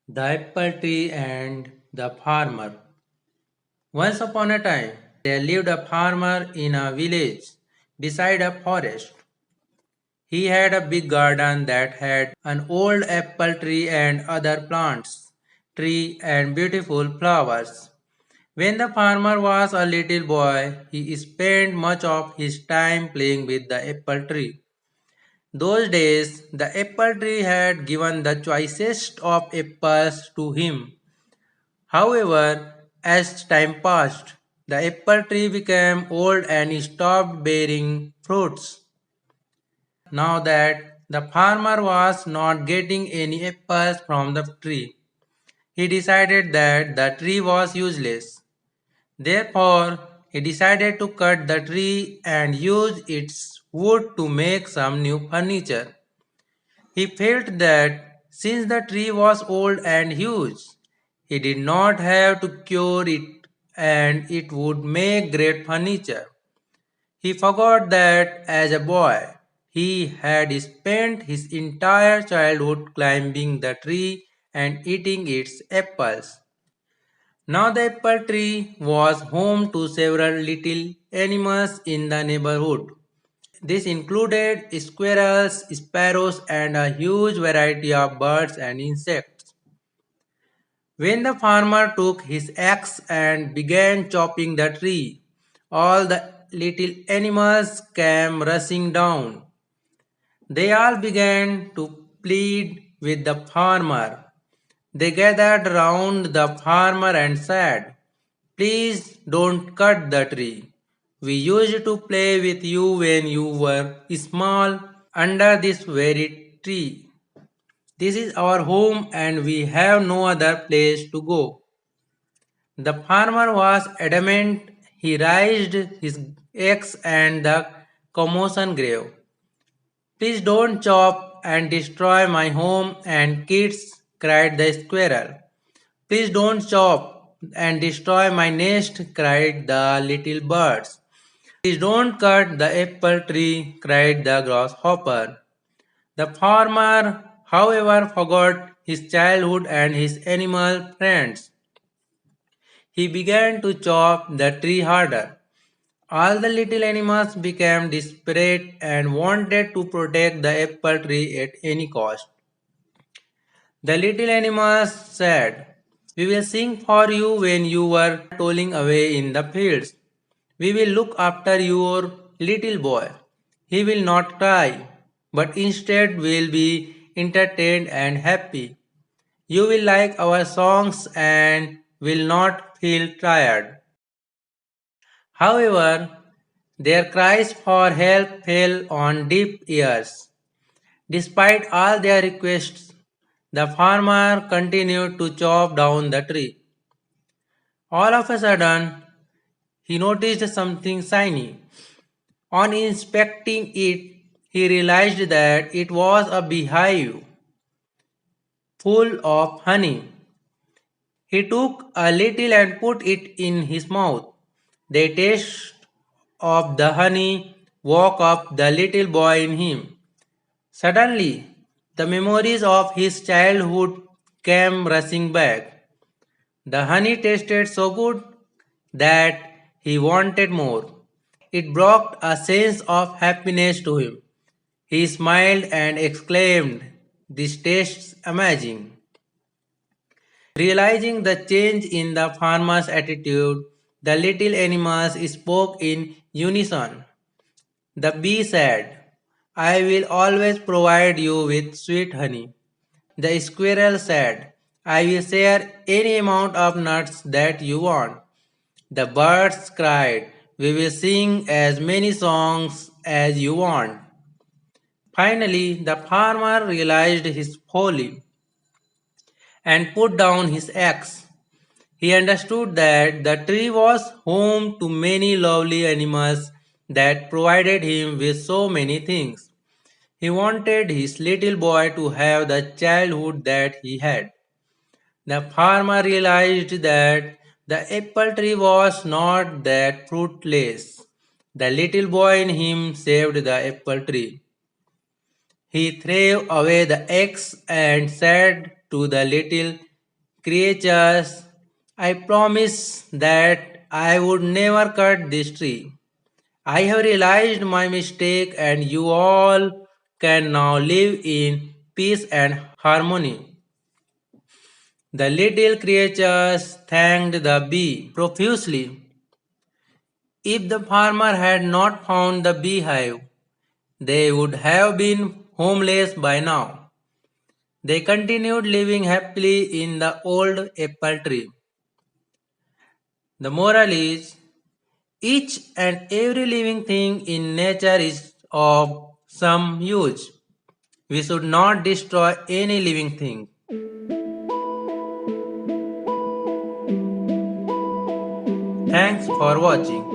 The Apple Tree and the Farmer. Once upon a time, there lived a farmer in a village beside a forest. He had a big garden that had an old apple tree and other plants, tree and beautiful flowers. When the farmer was a little boy, he spent much of his time playing with the apple tree. Those days, the apple tree had given the choicest of apples to him. However, as time passed, the apple tree became old and stopped bearing fruits. Now that the farmer was not getting any apples from the tree, he decided that the tree was useless. Therefore, he decided to cut the tree and use its wood to make some new furniture. He felt that since the tree was old and huge, he did not have to cure it and it would make great furniture. He forgot that as a boy he had spent his entire childhood climbing the tree and eating its apples. Now the apple tree was home to several little animals in the neighborhood. This included squirrels, sparrows, and a huge variety of birds and insects. When the farmer took his axe and began chopping the tree, all the little animals came rushing down. They all began to plead with the farmer. They gathered round the farmer and said, "Please don't cut the tree. We used to play with you when you were small under this very tree. This is our home and we have no other place to go." The farmer was adamant. He raised his axe and the commotion grew. "Please don't chop and destroy my home and kids," cried the squirrel. "Please don't chop and destroy my nest," cried the little birds. "Please don't cut the apple tree," cried the grasshopper. The farmer, however, forgot his childhood and his animal friends. He began to chop the tree harder. All the little animals became desperate and wanted to protect the apple tree at any cost. The little animals said, "We will sing for you when you are tolling away in the fields. We will look after your little boy. He will not cry, but instead will be entertained and happy. You will like our songs and will not feel tired." However, their cries for help fell on deaf ears. Despite all their requests, the farmer continued to chop down the tree. All of a sudden, he noticed something shiny. On inspecting it, he realized that it was a beehive full of honey. He took a little and put it in his mouth. The taste of the honey woke up the little boy in him. Suddenly, the memories of his childhood came rushing back. The honey tasted so good that he wanted more. It brought a sense of happiness to him. He smiled and exclaimed, "This tastes amazing." Realizing the change in the farmer's attitude, the little animals spoke in unison. The bee said, "I will always provide you with sweet honey." The squirrel said, "I will share any amount of nuts that you want." The birds cried, "We will sing as many songs as you want." Finally, the farmer realized his folly and put down his axe. He understood that the tree was home to many lovely animals that provided him with so many things. He wanted his little boy to have the childhood that he had. The farmer realized that the apple tree was not that fruitless. The little boy in him saved the apple tree. He threw away the axe and said to the little Creatures, I promise that I would never cut this tree. I have realized my mistake, and you all can now live in peace and harmony. The little creatures thanked the bee profusely. If the farmer had not found the beehive, they would have been homeless by now. They continued living happily in the old apple tree. The moral is each and every living thing in nature is of some use. We should not destroy any living thing. Thanks for watching.